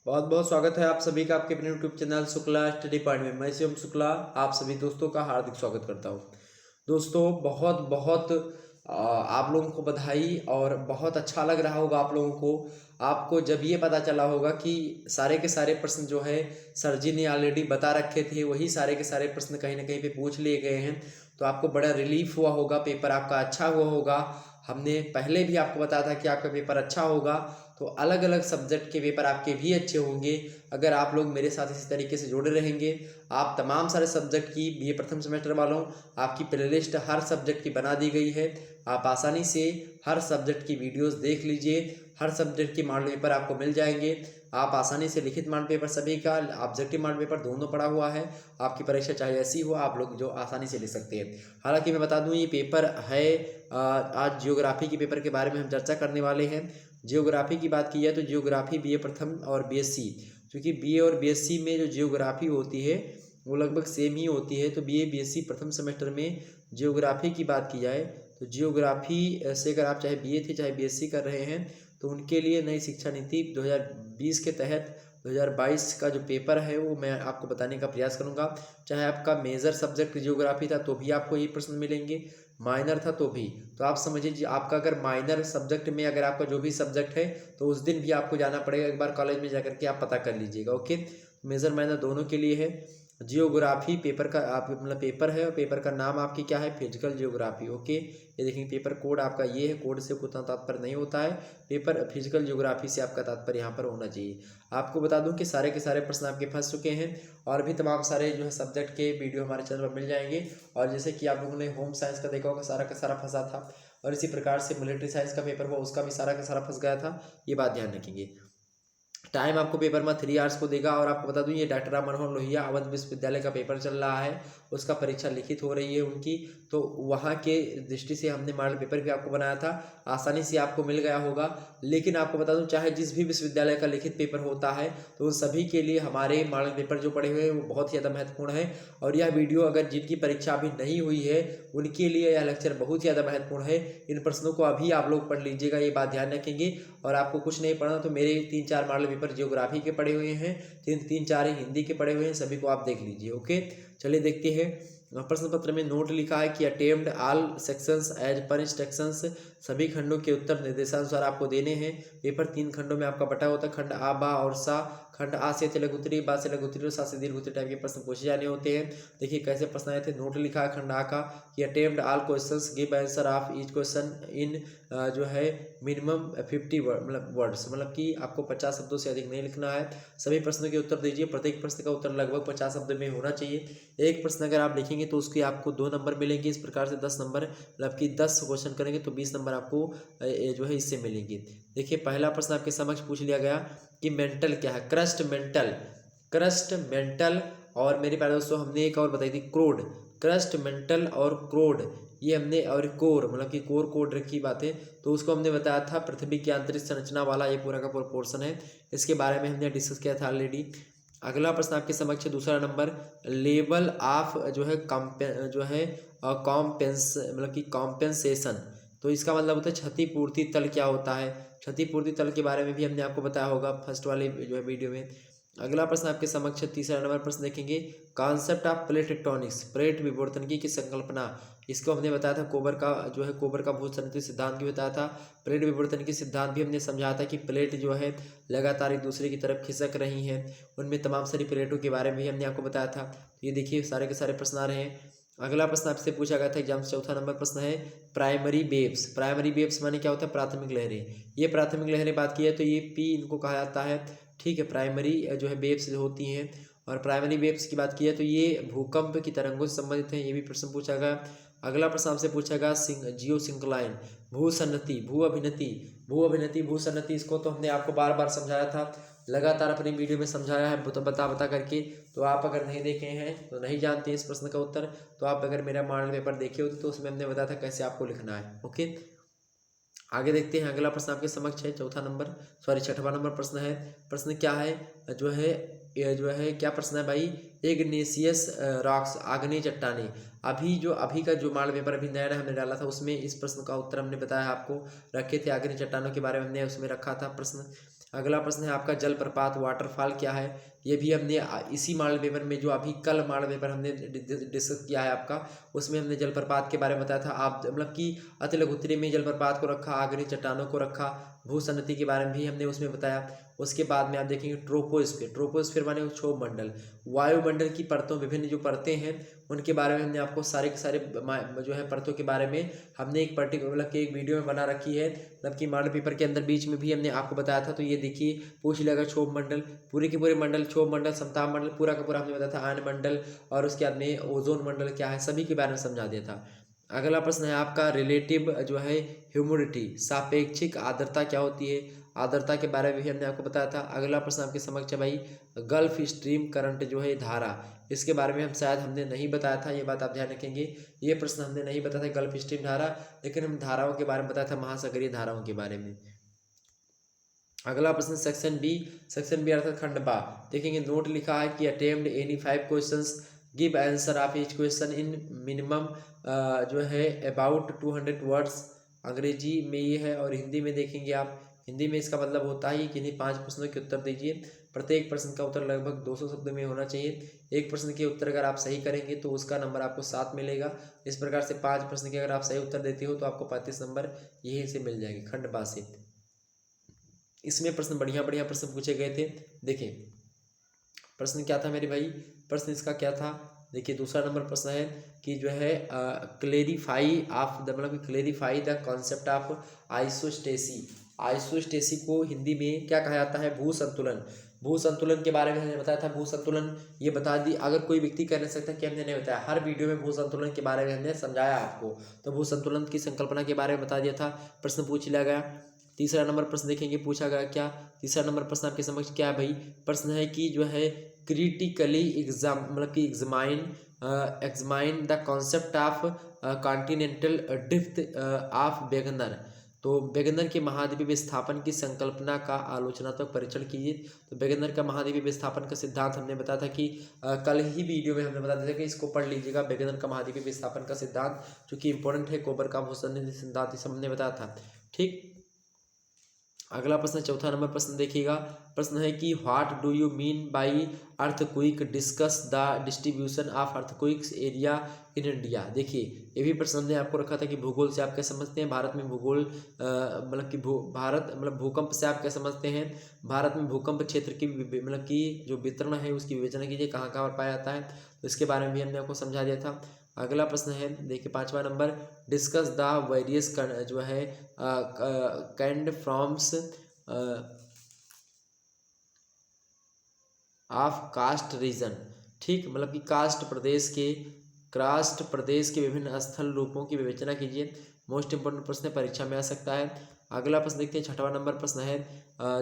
बहुत बहुत स्वागत है आप सभी का आपके अपने YouTube channel Shukla study point में। मैं शिवम शुक्ला आप सभी दोस्तों का हार्दिक स्वागत करता हूं। दोस्तों बहुत बहुत आप लोगों को बधाई और बहुत अच्छा लग रहा होगा आप लोगों को। आपको जब ये पता चला होगा कि सारे के सारे प्रश्न जो है सर जी ने ऑलरेडी बता रखे थे, वही सारे के सारे प्रश्न कहीं ना कहीं पे पूछ लिए गए हैं, तो आपको बड़ा रिलीफ हुआ होगा, पेपर आपका अच्छा हुआ होगा। हमने पहले भी आपको बताया था कि आपका पेपर अच्छा होगा, तो अलग अलग सब्जेक्ट के पेपर आपके भी अच्छे होंगे अगर आप लोग मेरे साथ इसी तरीके से जुड़े रहेंगे। आप तमाम सारे सब्जेक्ट की बीए प्रथम सेमेस्टर वालों आपकी प्लेलिस्ट हर सब्जेक्ट की बना दी गई है। आप आसानी से हर सब्जेक्ट की वीडियोस देख लीजिए, हर सब्जेक्ट के मॉडल पेपर आपको मिल जाएंगे। आप आसानी से लिखित मॉडल पेपर सभी का, ऑब्जेक्टिव मॉडल पेपर दोनों पड़ा हुआ है। आपकी परीक्षा चाहे ऐसी हो, आप लोग जो आसानी से लिख सकते हैं। हालांकि मैं बता दूं ये पेपर है आज जियोग्राफी के पेपर के बारे में हम चर्चा करने वाले हैं। जियोग्राफी की बात की जाए तो जियोग्राफी बीए प्रथम और बीएससी, क्योंकि बीए और बीएससी में जो जियोग्राफी होती है वो लगभग सेम ही होती है। तो बीए बीएससी प्रथम सेमेस्टर में जियोग्राफी की बात की जाए तो जियोग्राफी से अगर आप चाहे बीए थे चाहे बीएससी कर रहे हैं तो उनके लिए नई शिक्षा नीति 2020 के तहत 2022 का जो पेपर है वो मैं आपको बताने का प्रयास करूंगा। चाहे आपका मेजर सब्जेक्ट जियोग्राफी था तो भी आपको ये प्रश्न मिलेंगे, माइनर था तो भी। तो आप समझिए जी, आपका अगर माइनर सब्जेक्ट में अगर आपका जो भी सब्जेक्ट है तो उस दिन भी आपको जाना पड़ेगा, एक बार कॉलेज में जाकर के आप पता कर लीजिएगा। ओके, मेजर माइनर दोनों के लिए है। जियोग्राफी पेपर का आप मतलब पेपर है और पेपर का नाम आपकी क्या है, फिजिकल जियोग्राफी। ओके, ये देखेंगे पेपर कोड आपका ये है, कोड से उतना तात्पर्य नहीं होता है, पेपर फिजिकल जियोग्राफी से आपका तात्पर्य यहाँ पर होना चाहिए। आपको बता दूं कि सारे के सारे प्रश्न आपके फंस चुके हैं और भी तमाम सारे जो है सब्जेक्ट के वीडियो हमारे चैनल पर मिल जाएंगे। और जैसे कि आप लोगों ने होम साइंस का देखा होगा, सारा का सारा फंसा था, और इसी प्रकार से मिलिट्री साइंस का पेपर हुआ उसका भी सारा का सारा फंस गया था। ये बात ध्यान रखेंगे। टाइम आपको पेपर में 3 आवर्स को देगा। और आपको बता दूं ये डॉक्टर राम मनोहर लोहिया अवध विश्वविद्यालय का पेपर चल रहा है, उसका परीक्षा लिखित हो रही है उनकी, तो वहाँ के दृष्टि से हमने मॉडल पेपर भी आपको बनाया था, आसानी से आपको मिल गया होगा। लेकिन आपको बता दूं चाहे जिस भी विश्वविद्यालय का लिखित पेपर होता है तो उन सभी के लिए हमारे मॉडल पेपर जो पड़े हुए हैं वो बहुत ही ज़्यादा महत्वपूर्ण है। और यह वीडियो अगर जिनकी परीक्षा अभी नहीं हुई है उनके लिए यह लेक्चर बहुत ज़्यादा महत्वपूर्ण है। इन प्रश्नों को अभी आप लोग पढ़ लीजिएगा, ये बात ध्यान रखेंगे। और आपको कुछ नहीं पढ़ना तो मेरे 3-4 मॉडल पेपर जियोग्राफी के पढ़े हुए हैं, 3-4 ही हिंदी के पढ़े हुए हैं, सभी को आप देख लीजिए। ओके, चलिए देखते हैं। प्रश्न पत्र में नोट लिखा है कि attempt all sections as per instructions, सभी खंडों के उत्तर निर्देशानुसार आपको देने हैं। पेपर 3 खंडों में आपका बटा होता है, खंड आ, बा और सा। खंड आ से लघु उत्तरीय, बा से लघु उत्तरीय और सा से दीर्घ उत्तरीय टाइप के प्रश्न पूछे जाने होते हैं। देखिए कैसे प्रश्न आए थे। नोट लिखा है खंड आ का कि attempt all questions, give answer of each question in जो है मिनिमम 50 वर्ड्स, मतलब कि आपको 50 शब्दों से अधिक नहीं लिखना है। सभी प्रश्नों के उत्तर दीजिए, प्रत्येक प्रश्न का उत्तर लगभग 50 शब्द में होना चाहिए। एक प्रश्न अगर आप लिखेंगे तो उसके आपको 2 नंबर मिलेंगे। इस प्रकार से 10 नंबर, मतलब कि 10 क्वेश्चन करेंगे तो 20 नंबर आपको जो है इससे मिलेंगे। देखिए पहला प्रश्न आपके समक्ष पूछ लिया गया कि मेंटल क्या है, क्रस्ट मेंटल, क्रस्ट मेंटल। और मेरे प्यारे दोस्तों हमने एक और बताई थी क्रोड, क्रस्ट मेंटल और क्रोड, ये हमने, और कोर मतलब कि कोर कोड रखी बातें, तो उसको हमने बताया था पृथ्वी की आंतरिक संरचना वाला ये पूरा का पूरा पोर्शन है, इसके बारे में हमने डिस्कस किया था ऑलरेडी। अगला प्रश्न आपके समक्ष दूसरा नंबर, लेवल ऑफ जो है कॉम्पेंस मतलब कि कॉम्पेंसेशन, तो इसका मतलब होता है क्षतिपूर्ति तल क्या होता है। क्षतिपूर्ति तल के बारे में भी हमने आपको बताया होगा फर्स्ट वाले जो है वीडियो में। अगला प्रश्न आपके समक्ष तीसरा नंबर प्रश्न देखेंगे, concept of plate tectonics, plate विवर्तनिकी की संकल्पना, इसको हमने बताया था कोबर का जो है कोबर का भूसंतरित सिद्धांत भी बताया था। प्लेट विवर्तनिकी सिद्धांत भी हमने समझाया था कि प्लेट जो है लगातार एक दूसरे की तरफ खिसक रही हैं, उनमें तमाम सारी प्लेटों के बारे में भी हमने आपको बताया था। ये देखिए सारे के सारे प्रश्न आ रहे हैं। अगला प्रश्न आपसे पूछा गया था एग्जाम से, चौथा नंबर प्रश्न है प्राइमरी वेव्स। प्राइमरी वेव्स माने क्या होता है, प्राथमिक लहरें। ये प्राथमिक लहरें बात की है तो ये पी इनको कहा जाता है, ठीक है। प्राइमरी जो है वेव्स होती हैं, और प्राइमरी वेव्स की बात की है तो ये भूकंप की तरंगों से संबंधित हैं, ये भी प्रश्न पूछा गया। अगला प्रश्न आपसे पूछा गया जियो सिंक्लाइन, भूसन्नति, भू अभिनति भूसन्नति, इसको तो हमने आपको बार बार समझाया था, लगातार अपनी वीडियो में समझाया है तो बता करके। तो आप अगर नहीं देखे हैं तो नहीं जानते इस प्रश्न का उत्तर, तो आप अगर मेरा मॉडल पेपर देखे होते तो उसमें हमने बताया था कैसे आपको लिखना है। ओके, आगे देखते हैं। अगला प्रश्न आपके समक्ष है छठवां नंबर प्रश्न है। प्रश्न क्या है जो है, ये जो है क्या प्रश्न है भाई, इग्नेशियस रॉक्स, आग्नेय चट्टाने। अभी का जो मॉडल पेपर अभी नया हमने डाला था उसमें इस प्रश्न का उत्तर हमने बताया आपको, रखे थे आग्नेय चट्टानों के बारे में हमने उसमें रखा था प्रश्न। अगला प्रश्न है आपका जलप्रपात वाटरफॉल क्या है, ये भी हमने इसी मॉडल पेपर में जो अभी कल मॉडल पेपर हमने डिस्कस किया है आपका, उसमें हमने जलप्रपात के बारे में बताया था। आप मतलब कि अति लघु उत्तरीय में जलप्रपात को रखा, आग्नेय चट्टानों को रखा, भूसन्नति के बारे में भी हमने उसमें बताया। उसके बाद में आप देखेंगे ट्रोपोस्फीयर, ट्रोपोस्फीयर माने क्षोभ मंडल, वायुमंडल की परतों, विभिन्न जो परतें हैं उनके बारे में हमने आपको सारे के सारे जो है परतों के बारे में हमने एक पर्टिकुलर मतलब कि एक वीडियो में बना रखी है, मतलब कि मॉडल पेपर के अंदर बीच में भी हमने आपको बताया था। तो ये देखिए पूछ लिया गया क्षोभ मंडल, पूरे के पूरे मंडल, क्षोभ मंडल, समताप मंडल, पूरा का पूरा हमने बताया था, आयन मंडल और उसके बाद में ओजोन मंडल क्या है, सभी के बारे में समझा दिया था। अगला प्रश्न है आपका रिलेटिव जो है ह्यूमिडिटी, सापेक्षिक आर्द्रता क्या होती है, आर्द्रता के बारे में भी हमने आपको बताया था। अगला प्रश्न आपके समक्ष है भाई गल्फ स्ट्रीम करंट जो है धारा, इसके बारे में हम शायद हमने नहीं बताया था, ये बात आप ध्यान रखेंगे। ये प्रश्न हमने नहीं बताया था गल्फ स्ट्रीम धारा, लेकिन हम धाराओं के बारे में बताया था, महासागरीय धाराओं के बारे में। अगला प्रश्न सेक्शन बी अर्थात खंड बा, देखेंगे नोट लिखा है कि attempt any 5 questions, give answer of each question in minimum जो है अबाउट 200 वर्ड्स। अंग्रेजी में ये है और हिंदी में देखेंगे आप, हिंदी में इसका मतलब होता है कि इन्हीं 5 प्रश्नों के उत्तर दीजिए, प्रत्येक प्रश्न का उत्तर लगभग 200 शब्द में होना चाहिए। एक प्रश्न के उत्तर अगर आप सही करेंगे तो उसका नंबर आपको 7 मिलेगा। इस प्रकार से 5 प्रश्न के अगर आप सही उत्तर देते हो तो आपको 35 नंबर यहीं से मिल जाएंगे खंड बा से। इसमें प्रश्न बढ़िया बढ़िया प्रश्न पूछे गए थे। देखिए प्रश्न क्या था मेरे भाई, प्रश्न इसका क्या था, देखिए दूसरा नंबर प्रश्न है कि जो है क्लेरिफाई ऑफ द मतलब clarify the concept of isostasy. Isostasy को हिंदी में क्या कहा जाता है, भू संतुलन। भू संतुलन के बारे में हमने बताया था, भू संतुलन ये बता दी, अगर कोई व्यक्ति कह नहीं सकता कि हमने नहीं बताया, हर वीडियो में भू संतुलन के बारे में हमने समझाया आपको। तो भू संतुलन की संकल्पना के बारे में बता दिया था, प्रश्न पूछ लिया गया। तीसरा नंबर प्रश्न देखेंगे पूछा गया क्या, तीसरा नंबर प्रश्न आपके समक्ष क्या है भाई, प्रश्न है कि जो है क्रिटिकली एग्जाम मतलब कि examine the concept of continental drift of Wegener. तो वेगनर के महाद्वीपीय विस्थापन की संकल्पना का आलोचनात्मक परीक्षण कीजिए। तो वेगनर का महाद्वीपीय विस्थापन का सिद्धांत हमने बताया था कि कल ही वीडियो में हमने बता दिया था कि इसको पढ़ लीजिएगा, वेगनर का महाद्वीपीय विस्थापन का सिद्धांत जो कि इंपॉर्टेंट है, कोबर का भूसंधि सिद्धांत इसे हमने बताया था। ठीक, अगला प्रश्न चौथा नंबर प्रश्न देखिएगा, प्रश्न है कि what do you mean by earthquake, discuss the distribution of earthquakes area in India. देखिए ये भी प्रश्न हमने आपको रखा था कि भूगोल से आप क्या समझते हैं, भारत में भूगोल मतलब कि भारत मतलब भूकंप से आप क्या समझते हैं, भारत में भूकंप क्षेत्र की मतलब कि जो वितरण है उसकी विवेचना कीजिए, कहाँ कहाँ पर पाया जाता है, तो इसके बारे में भी हमने आपको समझा दिया था। अगला प्रश्न है देखिए पांचवा नंबर, डिस्कस द वेरियस जो है kind forms of caste region. ठीक, मतलब कि कास्ट प्रदेश के विभिन्न स्थल रूपों की विवेचना कीजिए। मोस्ट इंपोर्टेंट प्रश्न परीक्षा में आ सकता है। अगला प्रश्न देखते हैं, छठवां नंबर प्रश्न है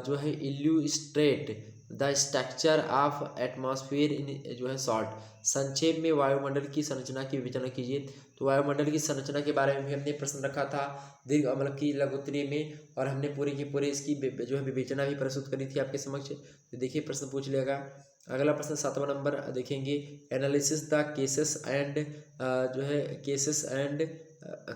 जो है illustrate the structure of atmosphere इन जो है शॉर्ट। संक्षेप में वायुमंडल की संरचना की विवेचना कीजिए। तो वायुमंडल की संरचना के बारे में भी हमने प्रश्न रखा था दीर्घ मतलब कि लघु उत्तरीय में, और हमने पूरे की पूरे इसकी जो है विवेचना भी प्रस्तुत करी थी आपके समक्ष। तो देखिए प्रश्न पूछ लिया गया। अगला प्रश्न सातवां नंबर देखेंगे, एनालिसिस द केसेस एंड जो है केसेस एंड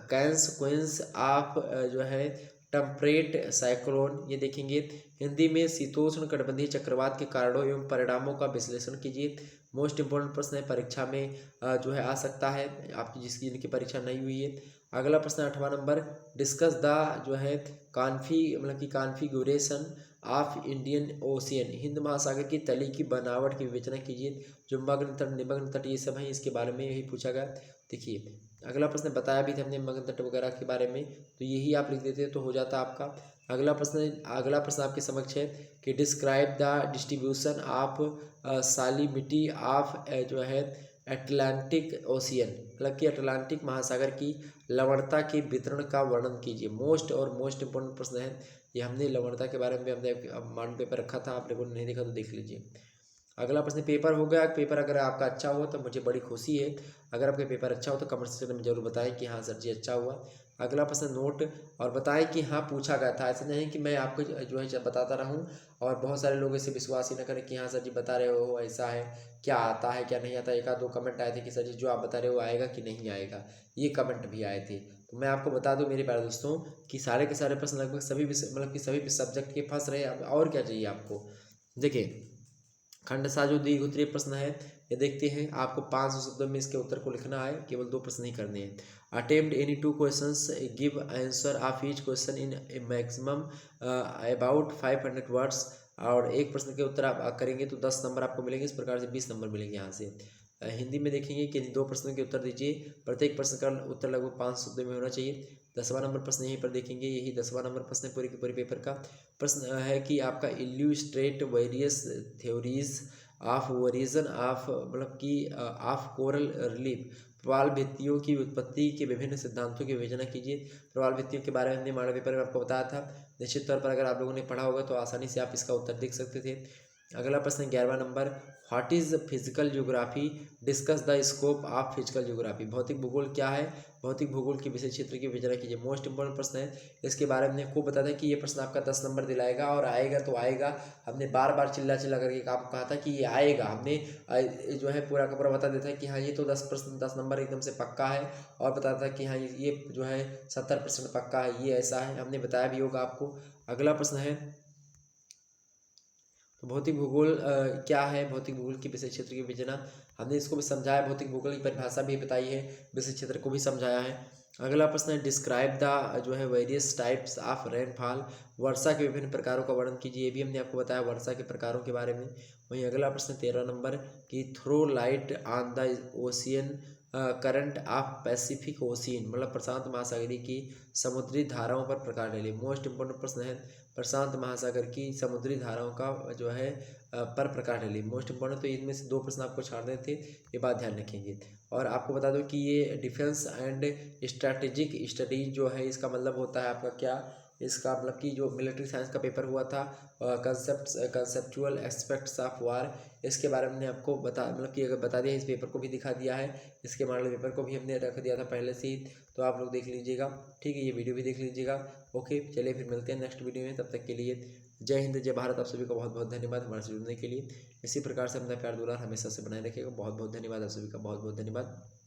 कंसेक्वेंस ऑफ जो है टेम्परेट साइक्लोन। ये देखेंगे हिंदी में शीतोष्ण कटिबंधीय चक्रवात के कारणों एवं परिणामों का विश्लेषण कीजिए। मोस्ट इंपोर्टेंट प्रश्न है, परीक्षा में जो है आ सकता है आपकी जिनकी परीक्षा नहीं हुई है। अगला प्रश्न आठवां नंबर, डिस्कस द जो है मतलब कि configuration of Indian ocean. Hind महासागर की तली की बनावट की विवेचना कीजिए। जुम्मन तट, निमग्न तट, ये सब है, इसके बारे में यही पूछा गया। देखिए अगला प्रश्न बताया भी था हमने मगन तट वगैरह के बारे में, तो यही आप लिख देते तो हो जाता आपका। अगला प्रश्न आपके समक्ष है कि describe the distribution of salinity of जो है अटलांटिक ओशियन, मतलब कि अटलांटिक महासागर की लवणता के वितरण का वर्णन कीजिए। मोस्ट इंपोर्टेंट प्रश्न है ये, हमने लवणता के बारे में हमने मॉडल पेपर रखा था, आपने को नहीं देखा तो देख लीजिए। अगला प्रश्न पेपर हो गया। पेपर अगर आपका अच्छा हो तो मुझे बड़ी खुशी है, अगर आपका पेपर अच्छा हो तो कमेंट सेक्शन में जरूर बताएं कि हाँ सर जी अच्छा हुआ। अगला प्रश्न नोट और बताएं कि हाँ पूछा गया था, ऐसा नहीं कि मैं आपको जो है बताता रहूं और बहुत सारे लोग इसे विश्वास ही न करें कि हाँ सर जी बता रहे हो ऐसा है, क्या आता है क्या नहीं आता। एक आध दो कमेंट आए थे कि सर जी जो आप बता रहे हो आएगा कि नहीं आएगा, ये कमेंट भी आए थे। तो मैं आपको बता दूं मेरे प्यारे दोस्तों कि सारे के सारे प्रश्न लगभग सभी विषय मतलब कि सभी सब्जेक्ट के फंस रहे हैं। अब और क्या चाहिए आपको। देखिए खंड सा जो द्विगुत्रीय प्रश्न है ये देखते हैं। आपको 500 शब्दों में इसके उत्तर को लिखना है, केवल 2 प्रश्न ही करने हैं। Attempt any 2 questions, give answer of each question in A maximum about 500 words. और एक प्रश्न के उत्तर आप करेंगे तो 10 नंबर आपको मिलेंगे। इस प्रकार से 20 नंबर मिलेंगे यहाँ से। हिंदी में देखेंगे कि 2 प्रश्नों के उत्तर दीजिए, प्रत्येक प्रश्न का उत्तर लगभग 5 शब्दों में होना चाहिए। 10वां नंबर प्रश्न यहीं पर देखेंगे, यही 10वां नंबर प्रश्न है पूरे के पूरे पेपर का। प्रश्न है कि आपका illustrate various theories of origin of मतलब कि ऑफ कोरल रिलीफ। प्रवाल भित्तियों की उत्पत्ति के विभिन्न सिद्धांतों की विवेचना कीजिए। प्रवाल भित्तियों के बारे में हमने मॉडल पेपर में आपको बताया था। निश्चित तौर पर अगर आप लोगों ने पढ़ा होगा तो आसानी से आप इसका उत्तर देख सकते थे। अगला प्रश्न 11वां number, what is physical geography, discuss the scope of physical geography. भौतिक भूगोल क्या है, भौतिक भूगोल के विषय क्षेत्र की विवेचना कीजिए। मोस्ट इंपॉर्टेंट प्रश्न है, इसके बारे में खूब बता दें कि ये प्रश्न आपका 10 नंबर दिलाएगा और आएगा तो आएगा। हमने बार बार चिल्ला चिल्ला करके आपको कहा था कि ये आएगा। हमने जो है पूरा का पूरा बता देता है कि हाँ ये तो 10 प्रश्न 10 नंबर एकदम से पक्का है, और बताता है कि हाँ ये जो है 70% पक्का है, ये ऐसा है, हमने बताया भी होगा आपको। अगला प्रश्न है तो भौतिक भूगोल क्या है, भौतिक भूगोल की विषय क्षेत्र की विवेचना, हमने इसको भी समझाया। भौतिक भूगोल की परिभाषा भी बताई है, विषय क्षेत्र को भी समझाया है। अगला प्रश्न है डिस्क्राइब द जो है वेरियस टाइप्स ऑफ रेनफॉल। वर्षा के विभिन्न प्रकारों का वर्णन कीजिए, ये भी हमने आपको बताया वर्षा के प्रकारों के बारे में। वहीं अगला प्रश्न 13 नंबर की throw light on the ocean current of Pacific Ocean, मतलब प्रशांत महासागरीय की समुद्री धाराओं पर प्रकाश डालिए। मोस्ट इंपोर्टेंट प्रश्न है, प्रशांत महासागर की समुद्री धाराओं का जो है पर प्रकाश डालिए। मोस्ट इंपॉर्टेंट, तो इनमें से 2 प्रश्न आपको छाड़ने थे, ये बात ध्यान रखेंगे। और आपको बता दो कि ये डिफेंस एंड स्ट्रैटेजिक स्टडीज जो है इसका मतलब होता है आपका क्या, इसका मतलब कि जो मिलिट्री साइंस का पेपर हुआ था कंसेप्चुअल एस्पेक्ट्स ऑफ वार, इसके बारे में आपको मतलब कि अगर बता दिया, इस पेपर को भी दिखा दिया है, इसके मॉडल पेपर को भी हमने रख दिया था पहले से ही, तो आप लोग देख लीजिएगा। ठीक है, ये वीडियो भी देख लीजिएगा। ओके चलिए फिर मिलते हैं नेक्स्ट वीडियो में, तब तक के लिए जय हिंद जय भारत। आप सभी का बहुत बहुत धन्यवाद हमारे से जुड़ने के लिए। इसी प्रकार से अपना प्यार दुलार हमेशा से बनाए रखिएगा। बहुत बहुत धन्यवाद आप सभी का, बहुत बहुत धन्यवाद।